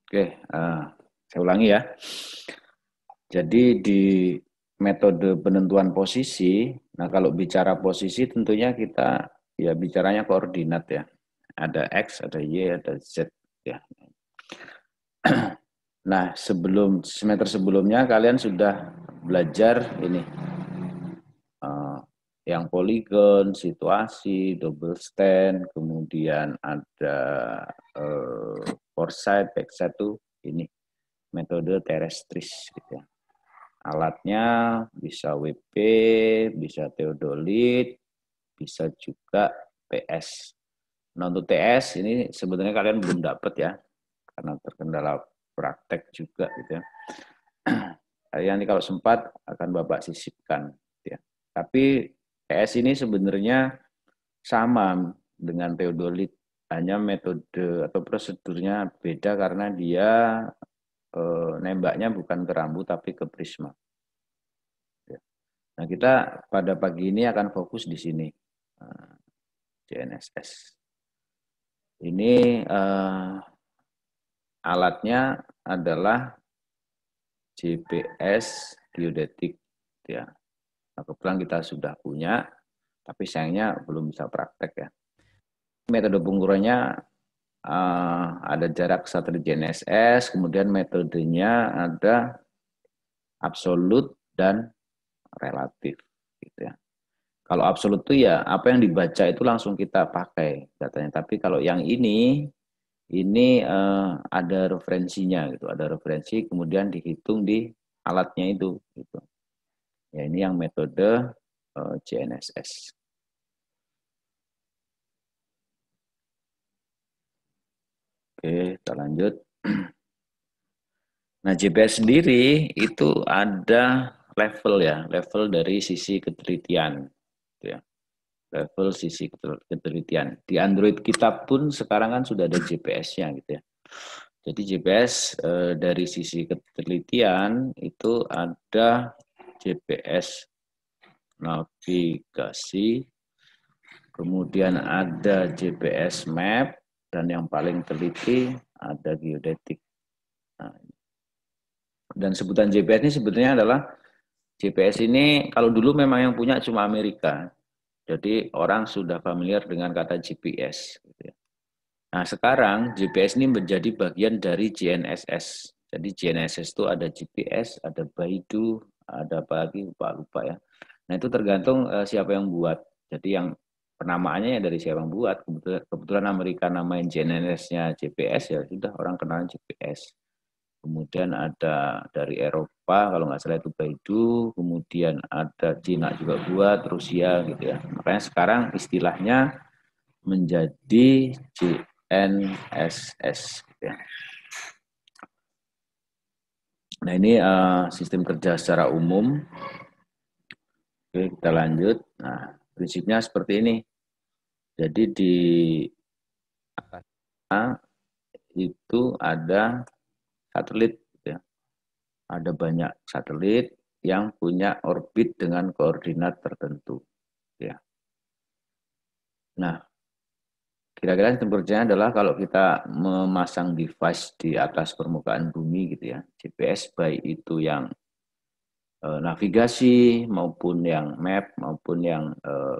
Oke, saya ulangi ya. Jadi di metode penentuan posisi, nah kalau bicara posisi tentunya kita ya bicaranya koordinat ya. Ada X, ada Y, ada Z ya. Nah, semester sebelumnya kalian sudah belajar ini eh, yang poligon, situasi, double stand, kemudian ada foresight, backside itu ini metode terestris gitu ya. Alatnya bisa WP, bisa teodolit, bisa juga PS. Nah untuk TS ini sebenarnya kalian belum dapat ya, karena terkendala praktek juga gitu ya. Nanti kalau sempat akan Bapak sisipkan. Ya. Tapi TS ini sebenarnya sama dengan teodolit, hanya metode atau prosedurnya beda karena dia nembaknya bukan ke rambu tapi ke prisma. Ya. Nah kita pada pagi ini akan fokus di sini, GNSS. Ini alatnya adalah GPS geodetik. Ya. Nah, kebetulan kita sudah punya, tapi sayangnya belum bisa praktek ya. Metode pengukurannya ada jarak satelit GNSS, kemudian metodenya ada absolut dan relatif. Gitu ya. Kalau absolut itu ya apa yang dibaca itu langsung kita pakai datanya. Tapi kalau yang ini ada referensinya gitu, ada referensi kemudian dihitung di alatnya itu gitu. Ya ini yang metode GNSS. Oke, kita lanjut. Nah, GPS sendiri itu ada level ya, level dari sisi ketelitian gitu ya. Level sisi ketelitian. Di Android kita pun sekarang kan sudah ada GPS-nya gitu ya. Jadi GPS dari sisi ketelitian itu ada GPS navigasi, kemudian ada GPS map, dan yang paling teliti ada geodetik. Nah, dan sebutan GPS ini sebetulnya adalah GPS ini kalau dulu memang yang punya cuma Amerika. Jadi orang sudah familiar dengan kata GPS. Gitu ya. Nah sekarang GPS ini menjadi bagian dari GNSS. Jadi GNSS itu ada GPS, ada Baidu, ada apa lagi lupa ya. Nah itu tergantung siapa yang buat. Jadi yang penamaannya ya dari siapa yang buat. Kebetulan Amerika namain GNSS-nya GPS ya sudah orang kenal GPS. Kemudian ada dari Eropa kalau nggak salah itu Baidu, kemudian ada Cina juga buat, Rusia gitu ya. Makanya sekarang istilahnya menjadi GNSS. Ya. Nah ini sistem kerja secara umum. Oke, kita lanjut. Nah prinsipnya seperti ini. Jadi di A itu ada satelit, ya. Ada banyak satelit yang punya orbit dengan koordinat tertentu. Ya. Nah kira-kira sistem kerjanya adalah kalau kita memasang device di atas permukaan bumi gitu ya, GPS baik itu yang navigasi maupun yang map maupun yang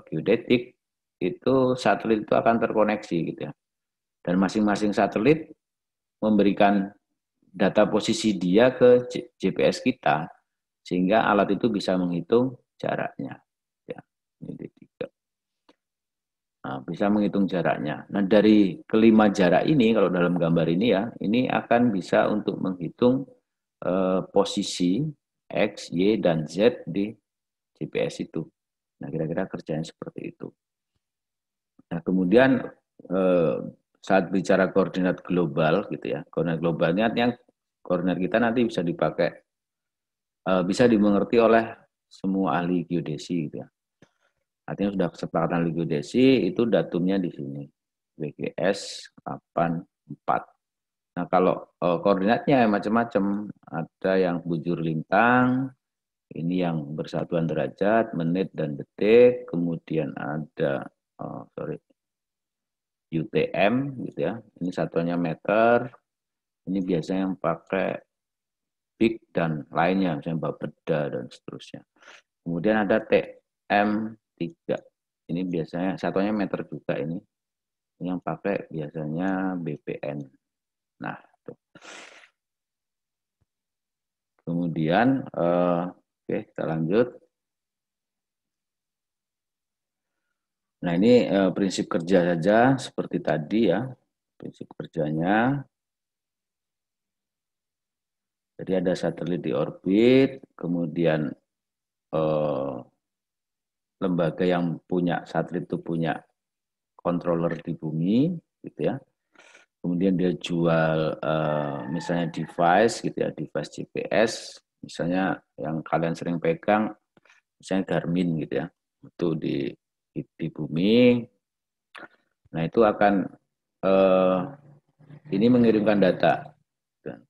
geodetik itu satelit itu akan terkoneksi gitu ya. Dan masing-masing satelit memberikan data posisi dia ke GPS kita sehingga alat itu bisa menghitung jaraknya. Ya, ini tiga. Nah, bisa menghitung jaraknya. Nah, dari kelima jarak ini, kalau dalam gambar ini ya, ini akan bisa untuk menghitung posisi X, Y, dan Z di GPS itu. Nah, kira-kira kerjanya seperti itu. Nah, kemudian saat bicara koordinat global gitu ya, koordinat globalnya yang koordinat kita nanti bisa dipakai, bisa dimengerti oleh semua ahli geodesi gitu ya. Artinya sudah kesepakatan ahli geodesi itu datumnya di sini. WGS 84. Nah, kalau koordinatnya macam-macam, ada yang bujur lintang, ini yang bersatuan derajat, menit dan detik, kemudian ada UTM gitu ya. Ini satuannya meter, Ini biasanya yang pakai big dan lainnya, misalnya Bapeda dan seterusnya. Kemudian ada TM3. Ini biasanya satunya meter juga ini. Ini yang pakai biasanya BPN. Nah, tuh. Kemudian oke, kita lanjut. Nah, ini prinsip kerja saja seperti tadi ya. Prinsip kerjanya. Jadi ada satelit di orbit, kemudian lembaga yang punya satelit itu punya controller di bumi, gitu ya. Kemudian dia jual misalnya device, gitu ya, device GPS, misalnya yang kalian sering pegang, misalnya Garmin, gitu ya, itu di bumi. Nah itu akan ini mengirimkan data.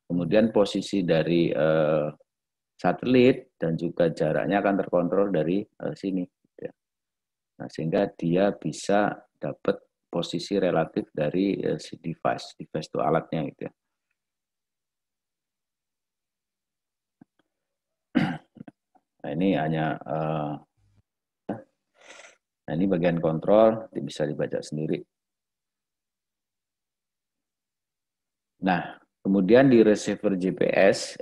Kemudian posisi dari satelit dan juga jaraknya akan terkontrol dari sini. Gitu ya. Nah, sehingga dia bisa dapat posisi relatif dari si device. Device itu alatnya gitu ya. Nah, ini hanya nah ini bagian kontrol bisa dibaca sendiri. Nah, kemudian di receiver GPS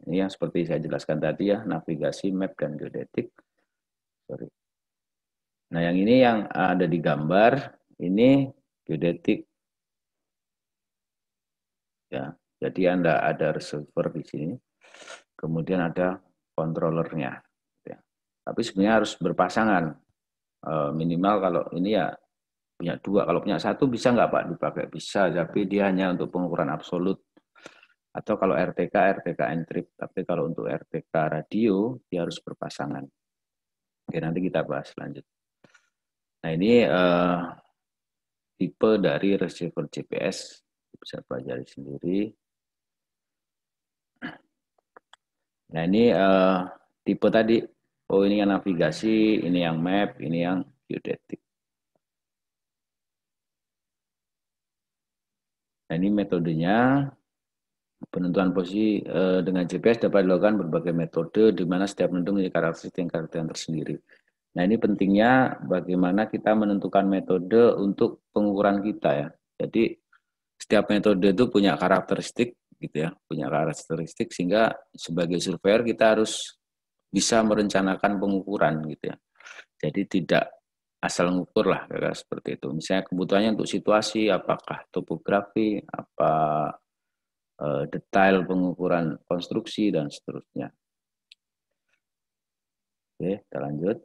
ini yang seperti saya jelaskan tadi ya, navigasi, map dan geodetik. Sorry. Nah, yang ini yang ada di gambar ini geodetik ya. Jadi Anda ada receiver di sini. Kemudian ada controllernya. Ya. Tapi sebenarnya harus berpasangan. Minimal kalau ini ya punya dua. Kalau punya satu bisa nggak Pak dipakai? Bisa, tapi dia hanya untuk pengukuran absolut. Atau kalau RTK, RTK entrip. Tapi kalau untuk RTK radio, dia harus berpasangan. Oke, nanti kita bahas lanjut. Nah ini tipe dari receiver GPS. Bisa pelajari sendiri. Nah ini tipe tadi. Oh ini yang navigasi, ini yang map, ini yang geodetik. Nah ini metodenya. Penentuan posisi dengan GPS dapat dilakukan berbagai metode di mana setiap penentu memiliki karakteristik yang tersendiri. Nah ini pentingnya bagaimana kita menentukan metode untuk pengukuran kita ya. Jadi setiap metode itu punya karakteristik gitu ya, punya karakteristik sehingga sebagai surveyor kita harus bisa merencanakan pengukuran gitu ya. Jadi tidak asal ngukur lah kira-kira seperti itu. Misalnya kebutuhannya untuk situasi, apakah topografi, apa detail pengukuran konstruksi dan seterusnya. Oke, kita lanjut.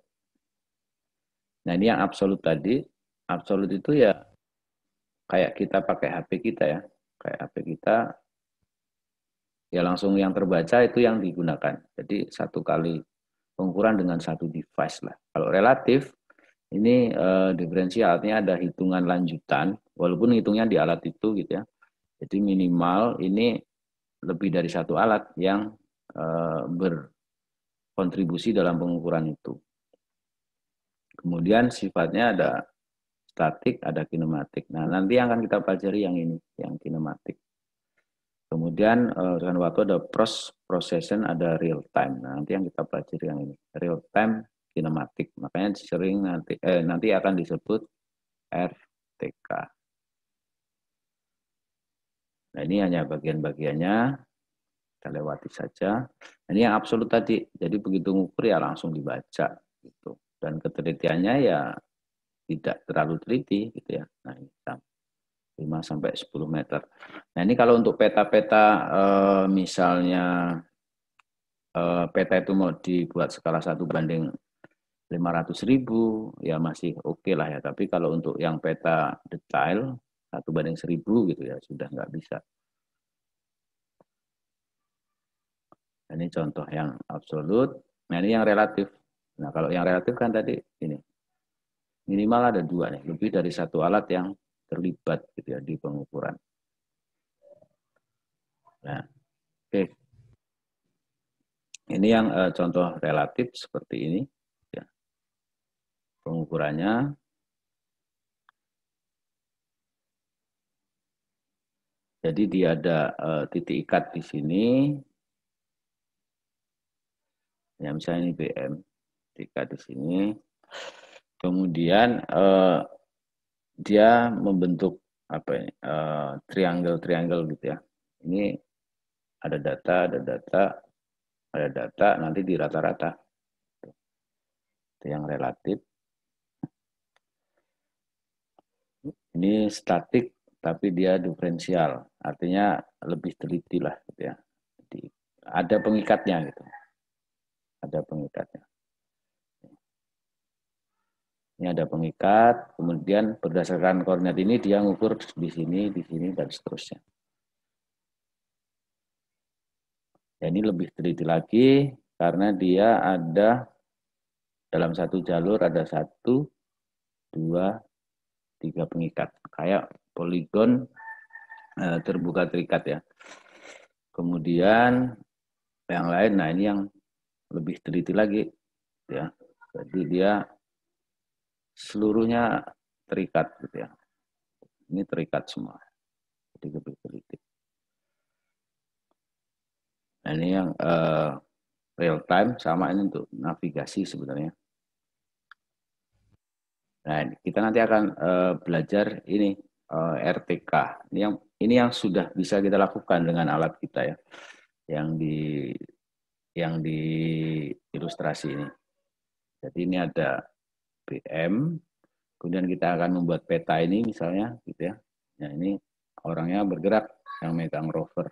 Nah ini yang absolut tadi. Absolut itu ya kayak kita pakai HP kita ya. Kayak HP kita ya langsung yang terbaca itu yang digunakan. Jadi satu kali pengukuran dengan satu device lah. Kalau relatif ini diferensialnya ada hitungan lanjutan, walaupun hitungnya di alat itu gitu ya. Jadi minimal ini lebih dari satu alat yang berkontribusi dalam pengukuran itu. Kemudian sifatnya ada statik, ada kinematik. Nah, nanti yang akan kita pelajari yang ini, yang kinematik. Kemudian dengan waktu ada procession, ada real time. Nah, nanti yang kita pelajari yang ini, real time kinematik. Makanya sering nanti akan disebut RTK. Nah, ini hanya bagian-bagiannya, kita lewati saja. Nah, ini yang absolut tadi. Jadi begitu ngukur ya langsung dibaca gitu. Dan ketelitiannya ya tidak terlalu teliti gitu ya. Nah, ini 5 sampai 10 meter. Nah, ini kalau untuk peta-peta misalnya peta itu mau dibuat skala 1:500.000 ya masih oke lah ya. Tapi kalau untuk yang peta detail 1:1000 gitu ya sudah nggak bisa. Nah, ini contoh yang absolut. Nah, ini yang relatif. Nah, kalau yang relatif kan tadi ini minimal ada dua nih, lebih dari satu alat yang terlibat gitu ya di pengukuran. Nah, oke. Ini yang contoh relatif seperti ini. Ya. Pengukurannya. Jadi dia ada titik ikat di sini. Ya, misalnya ini BM, titik ikat di sini. Kemudian dia membentuk apa ini? Triangle gitu ya. Ini ada data, nanti di rata-rata. Itu yang relatif. Ini statik, tapi dia diferensial. Artinya lebih teliti lah gitu ya. Jadi, ada pengikatnya gitu. Ada pengikatnya. Ini ada pengikat, kemudian berdasarkan koordinat ini dia ngukur di sini, dan seterusnya. Ya, ini lebih teliti lagi karena dia ada dalam satu jalur ada 1, 2, 3 pengikat. Kayak poligon terbuka terikat ya. Kemudian yang lain, nah ini yang lebih teliti lagi ya. Jadi dia seluruhnya terikat gitu ya. Ini terikat semua. Jadi lebih teliti. Nah, ini yang real time, sama ini untuk navigasi sebenarnya. Nah, kita nanti akan belajar ini RTK. Ini yang sudah bisa kita lakukan dengan alat kita ya. Yang di ilustrasi ini. Jadi ini ada BM, kemudian kita akan membuat peta ini misalnya gitu ya. Nah, ini orangnya bergerak yang megang rover.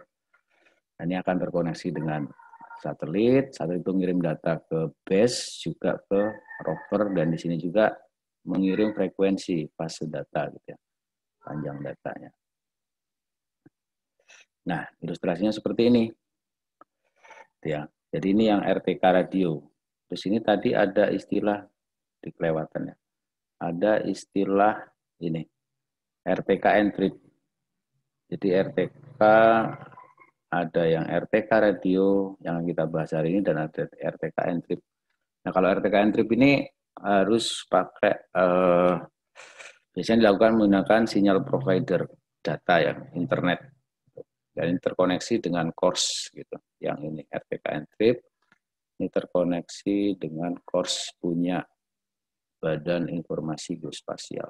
Nah, ini akan terkoneksi dengan satelit itu ngirim data ke base juga ke rover, dan di sini juga mengirim frekuensi fase data gitu ya, panjang datanya. Nah, ilustrasinya seperti ini. Ya. Jadi ini yang RTK radio. Terus ini tadi ada istilah di kelewatan ya. Ada istilah ini RTK encrypt. Jadi RTK ada yang RTK radio yang kita bahas hari ini, dan ada RTK encrypt. Nah, kalau RTK encrypt ini harus pakai biasanya dilakukan menggunakan sinyal provider data yang internet, dan terkoneksi dengan course gitu. Yang ini RTK encrypt ini terkoneksi dengan course punya Badan Informasi Geospasial.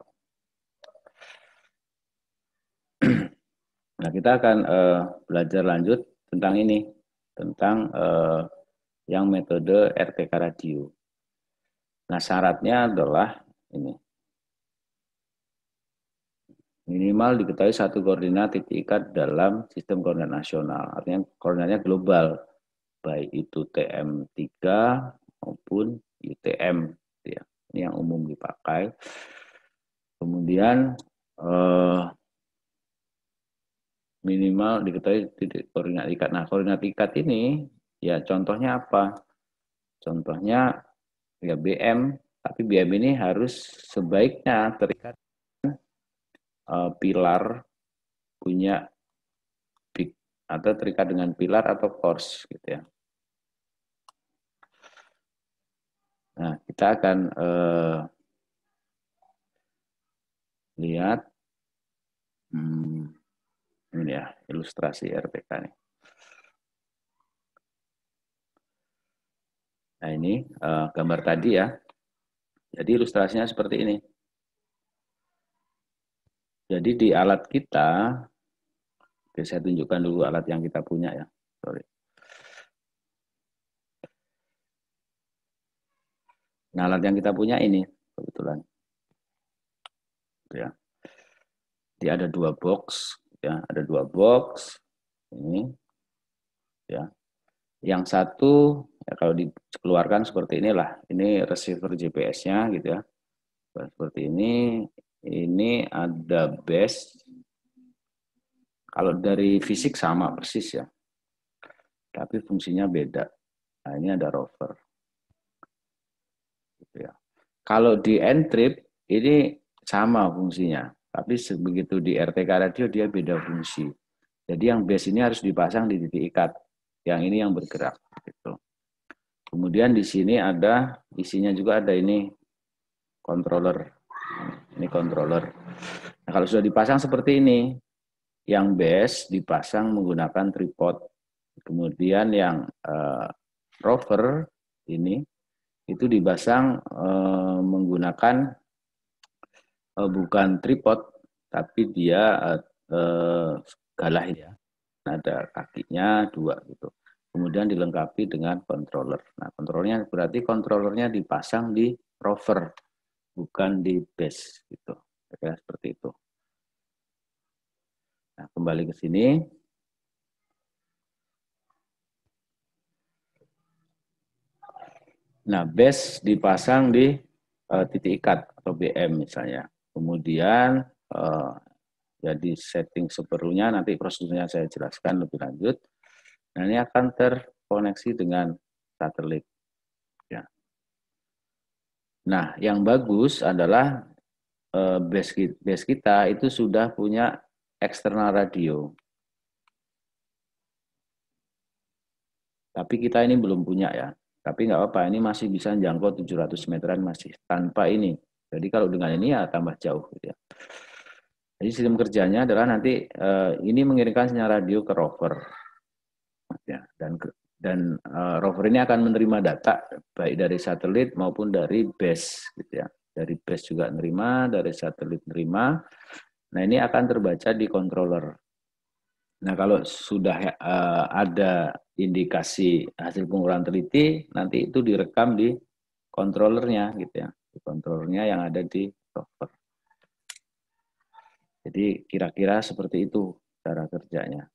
Nah, kita akan belajar lanjut tentang ini, tentang yang metode RTK radio. Nah, syaratnya adalah ini. Minimal diketahui satu koordinat titik ikat dalam sistem koordinat nasional. Artinya koordinatnya global, baik itu TM3 maupun UTM. Ya. Ini yang umum dipakai. Kemudian minimal diketahui titik koordinat ikat. Nah, koordinat ikat ini ya contohnya apa? Contohnya ya BM, tapi BM ini harus sebaiknya terikat pilar punya big, atau terikat dengan pilar atau course gitu ya. Nah, kita akan lihat ini ya ilustrasi RTK nih. Nah, ini gambar tadi ya. Jadi ilustrasinya seperti ini. Jadi di alat kita, oke, saya tunjukkan dulu alat yang kita punya ya. Sorry. Nah, alat yang kita punya ini kebetulan. Ya. Jadi ada 2 box, ya, ada 2 box ini, ya. Yang satu ya kalau dikeluarkan seperti inilah, ini receiver GPS-nya gitu ya. Seperti ini ada base. Kalau dari fisik sama persis ya, tapi fungsinya beda. Nah, ini ada rover. Gitu ya. Kalau di N-Trip ini sama fungsinya, tapi begitu di RTK radio dia beda fungsi. Jadi yang base ini harus dipasang di titik ikat, yang ini yang bergerak. Gitu. Kemudian di sini ada isinya juga ada ini controller. Ini controller. Nah, kalau sudah dipasang seperti ini, yang base dipasang menggunakan tripod. Kemudian yang rover ini itu dipasang menggunakan bukan tripod, tapi dia galah ya. Ada kakinya dua gitu. Kemudian dilengkapi dengan controller. Nah, kontrolnya berarti kontrolernya dipasang di rover, bukan di base gitu. Ya, seperti itu. Nah, kembali ke sini. Nah, base dipasang di titik ikat atau BM misalnya. Kemudian jadi setting seperlunya, nanti prosedurnya saya jelaskan lebih lanjut. Nah, ini akan terkoneksi dengan satelit. Ya. Nah, yang bagus adalah base kita itu sudah punya eksternal radio. Tapi kita ini belum punya ya. Tapi nggak apa-apa, ini masih bisa jangkau 700 meteran masih tanpa ini. Jadi kalau dengan ini ya tambah jauh gitu ya. Jadi sistem kerjanya adalah nanti ini mengirimkan sinyal radio ke rover. Ya, dan rover ini akan menerima data baik dari satelit maupun dari base gitu ya. Dari base juga nerima, dari satelit nerima. Nah, ini akan terbaca di controller. Nah, kalau sudah ada indikasi hasil pengukuran teliti, nanti itu direkam di controllernya gitu ya. Di controllernya yang ada di rover. Jadi kira-kira seperti itu cara kerjanya.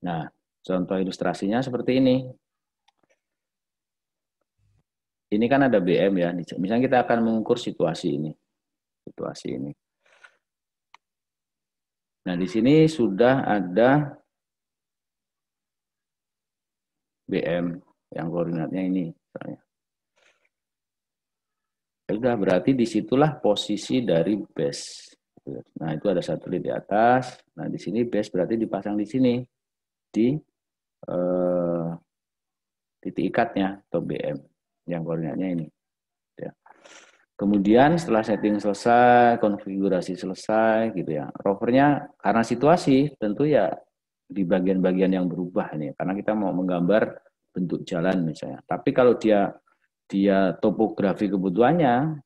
Nah, contoh ilustrasinya seperti ini. Ini kan ada BM ya. Misalnya kita akan mengukur situasi ini. Situasi ini. Nah, di sini sudah ada BM yang koordinatnya ini. Misalnya. Sudah berarti disitulah posisi dari base. Nah, itu ada satelit di atas. Nah, di sini base berarti dipasang di sini. Di titik ikatnya atau BM yang koordinatnya ini. Ya. Kemudian setelah setting selesai, konfigurasi selesai gitu ya. Rovernya karena situasi tentu ya di bagian-bagian yang berubah nih karena kita mau menggambar bentuk jalan misalnya. Tapi kalau dia topografi kebutuhannya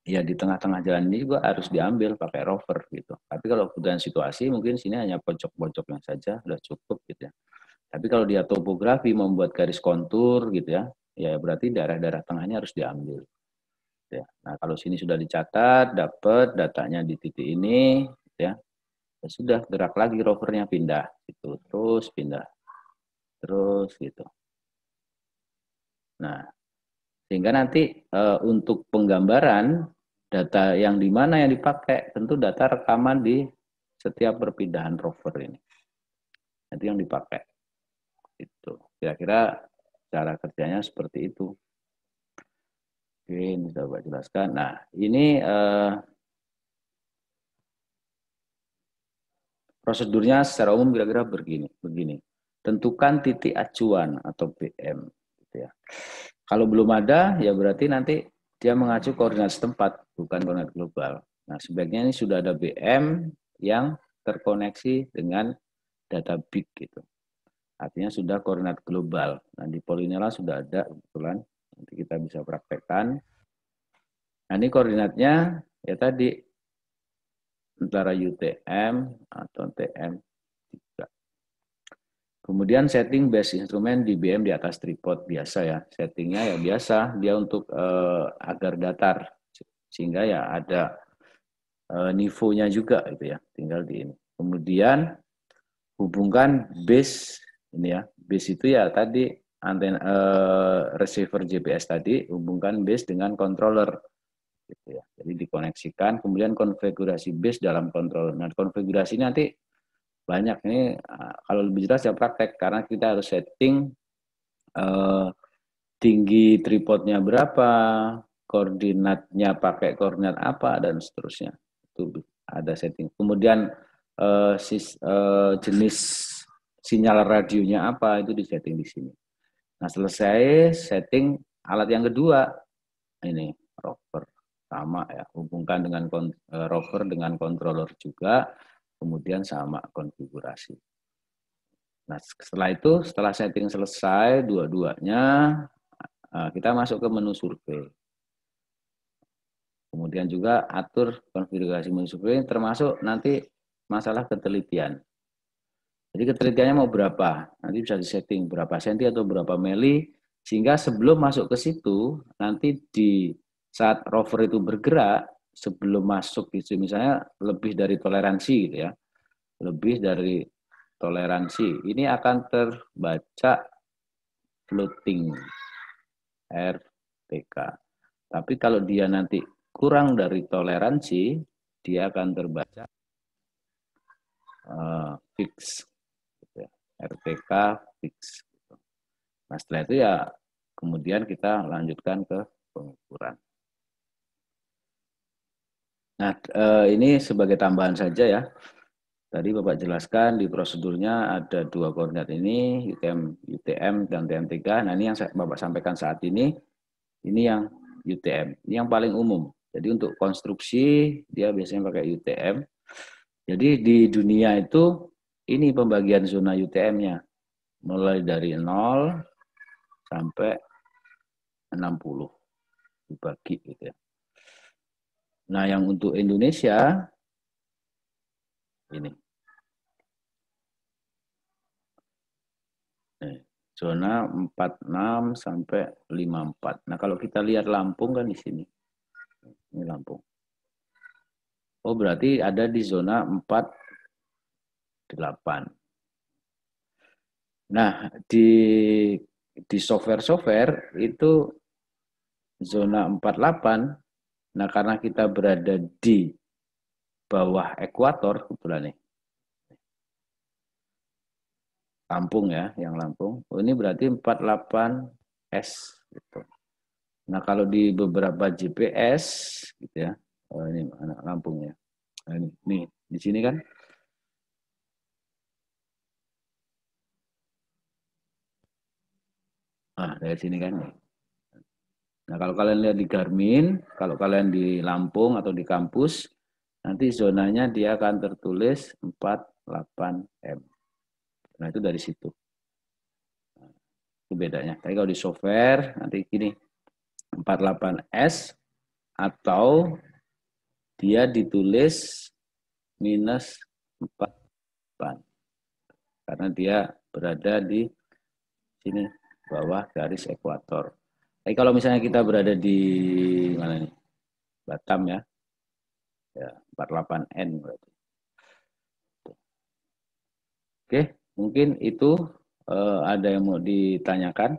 ya di tengah-tengah jalan ini juga harus diambil pakai rover gitu. Tapi kalau kebutuhan situasi mungkin sini hanya pojok-pojoknya saja sudah cukup gitu ya. Tapi kalau dia topografi membuat garis kontur gitu ya, ya berarti daerah-daerah tengahnya harus diambil. Ya. Nah, kalau sini sudah dicatat, dapat datanya di titik ini, ya, ya sudah gerak lagi rovernya pindah, gitu, terus pindah, terus gitu. Nah, sehingga nanti untuk penggambaran data yang di mana yang dipakai, tentu data rekaman di setiap perpindahan rover ini. Nanti yang dipakai. Itu. Kira-kira cara kerjanya seperti itu. Oke, ini sudah Pak jelaskan. Nah, ini prosedurnya secara umum kira-kira begini. Tentukan titik acuan atau BM. Gitu ya. Kalau belum ada, ya berarti nanti dia mengacu koordinat setempat, bukan koordinat global. Nah, sebaiknya ini sudah ada BM yang terkoneksi dengan data big gitu. Artinya sudah koordinat global. Nah, di Polinela sudah ada kebetulan. Nanti kita bisa praktekkan. Nah, ini koordinatnya ya tadi antara UTM atau TM3. Kemudian setting base instrumen di BM di atas tripod biasa ya. Settingnya ya biasa, dia untuk agar datar. Sehingga ya ada nivonya juga gitu ya. Tinggal di ini. Kemudian hubungkan base ini ya. Base itu ya tadi antena receiver GPS tadi hubungkan base dengan controller gitu ya. Jadi dikoneksikan, kemudian konfigurasi base dalam controller. Nah, konfigurasi nanti banyak ini kalau lebih jelas ya praktek karena kita harus setting tinggi tripodnya berapa, koordinatnya pakai koordinat apa dan seterusnya. Itu ada setting. Kemudian jenis sinyal radionya apa itu disetting di sini. Nah, selesai setting alat yang kedua ini rover sama ya, hubungkan dengan rover dengan controller juga. kemudian sama konfigurasi. Nah, setelah setting selesai dua-duanya, kita masuk ke menu survei. Kemudian juga atur konfigurasi menu survei, termasuk nanti masalah ketelitian. Jadi ketelitiannya mau berapa, nanti bisa disetting berapa senti atau berapa mili, sehingga sebelum masuk ke situ, nanti di saat rover itu bergerak, sebelum masuk itu misalnya lebih dari toleransi gitu ya, lebih dari toleransi, ini akan terbaca floating RTK. Tapi kalau dia nanti kurang dari toleransi, dia akan terbaca fix. RTK fix. Nah setelah itu ya kemudian kita lanjutkan ke pengukuran. Nah ini sebagai tambahan saja ya. Tadi Bapak jelaskan di prosedurnya ada dua koordinat ini, UTM dan TM3. Nah ini yang Bapak sampaikan saat ini yang UTM. Ini yang paling umum. Jadi untuk konstruksi dia biasanya pakai UTM. Jadi di dunia itu ini pembagian zona UTM-nya. Mulai dari 0 sampai 60 dibagi gitu ya. Nah, yang untuk Indonesia ini zona 46 sampai 54. Nah, kalau kita lihat Lampung kan di sini. Ini Lampung. Oh, berarti ada di zona 48. Nah, di software itu zona 48. Nah, karena kita berada di bawah ekuator kebetulan nih. Lampung ya, yang Lampung. Oh, ini berarti 48S gitu. Nah, kalau di beberapa GPS gitu ya. Oh, ini anak Lampung ya. Nah, ini nih, di sini kan. Nah, dari sini kan nih. Nah, kalau kalian lihat di Garmin, kalau kalian di Lampung atau di kampus, nanti zonanya dia akan tertulis 48M. Nah, itu dari situ. Itu bedanya. Tapi kalau di software, nanti gini, 48S atau dia ditulis minus 48. Karena dia berada di sini, bawah garis ekuator. Tapi kalau misalnya kita berada di mana nih? Batam ya. Ya, 48N berarti. Oke, mungkin itu ada yang mau ditanyakan.